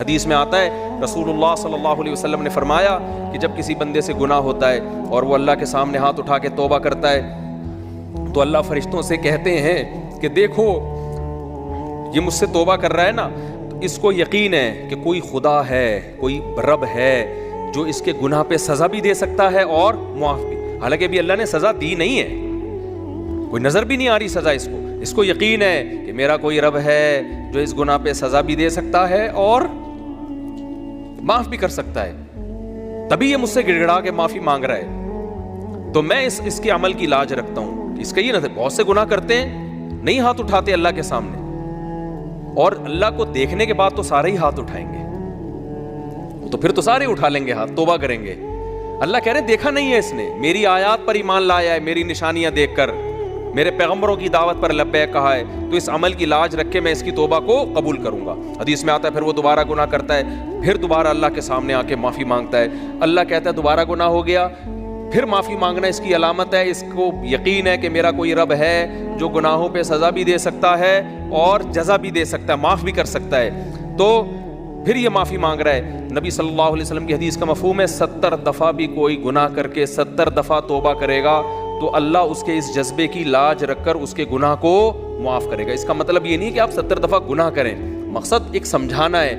حدیث میں آتا ہے رسول اللہ صلی اللہ علیہ وسلم نے فرمایا کہ جب کسی بندے سے گناہ ہوتا ہے اور وہ اللہ کے سامنے ہاتھ اٹھا کے توبہ کرتا ہے تو اللہ فرشتوں سے کہتے ہیں کہ دیکھو یہ مجھ سے توبہ کر رہا ہے نا، تو اس کو یقین ہے کہ کوئی خدا ہے، کوئی رب ہے جو اس کے گناہ پہ سزا بھی دے سکتا ہے اور معاف بھی. حالانکہ ابھی اللہ نے سزا دی نہیں ہے، کوئی نظر بھی نہیں آ رہی سزا اس کو یقین ہے کہ میرا کوئی رب ہے جو اس گناہ پہ سزا بھی دے سکتا ہے اور معاف بھی کر سکتا ہے، تبھی یہ مجھ سے گڑ گڑا کے معافی مانگ رہا ہے. تو میں اس کے عمل کی لاج رکھتا ہوں. اس کا یہ نہ بہت سے گناہ کرتے ہیں، نہیں ہاتھ اٹھاتے اللہ کے سامنے، اور اللہ کو دیکھنے کے بعد تو سارے ہی ہاتھ اٹھائیں گے، تو پھر تو سارے اٹھا لیں گے ہاتھ، توبہ کریں گے. اللہ کہہ رہے ہیں دیکھا نہیں ہے اس نے، میری آیات پر ایمان لایا ہے، میری نشانیاں دیکھ کر، میرے پیغمبروں کی دعوت پر لبیک کہا ہے، تو اس عمل کی لاج رکھ کے میں اس کی توبہ کو قبول کروں گا. حدیث میں آتا ہے پھر وہ دوبارہ گناہ کرتا ہے، پھر دوبارہ اللہ کے سامنے آ کے معافی مانگتا ہے. اللہ کہتا ہے دوبارہ گناہ ہو گیا، پھر معافی مانگنا اس کی علامت ہے، اس کو یقین ہے کہ میرا کوئی رب ہے جو گناہوں پہ سزا بھی دے سکتا ہے اور جزا بھی دے سکتا ہے، معاف بھی کر سکتا ہے. تو پھر یہ معافی مانگ رہا ہے. نبی صلی اللہ علیہ وسلم کی حدیث کا مفہوم ہے 70 دفعہ بھی کوئی گناہ کر کے 70 دفعہ توبہ کرے گا تو اللہ اس کے اس جذبے کی لاج رکھ کر اس کے گناہ کو معاف کرے گا. اس کا مطلب یہ نہیں کہ آپ 70 دفعہ گناہ کریں، مقصد ایک سمجھانا ہے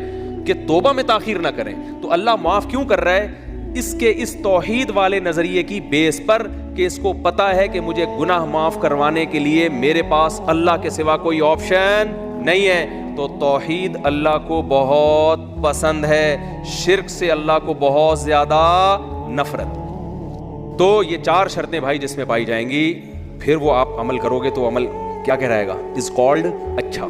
کہ توبہ میں تاخیر نہ کریں. تو اللہ معاف کیوں کر رہا ہے؟ اس کے اس توحید والے نظریے کی بیس پر کہ اس کو پتا ہے کہ مجھے گناہ معاف کروانے کے لیے میرے پاس اللہ کے سوا کوئی آپشن نہیں ہے. تو توحید اللہ کو بہت پسند ہے، شرک سے اللہ کو بہت زیادہ نفرت. تو یہ 4 شرطیں بھائی جس میں پائی جائیں گی، پھر وہ آپ عمل کرو گے تو عمل کیا کہہ رہے گا، از کالڈ اچھا.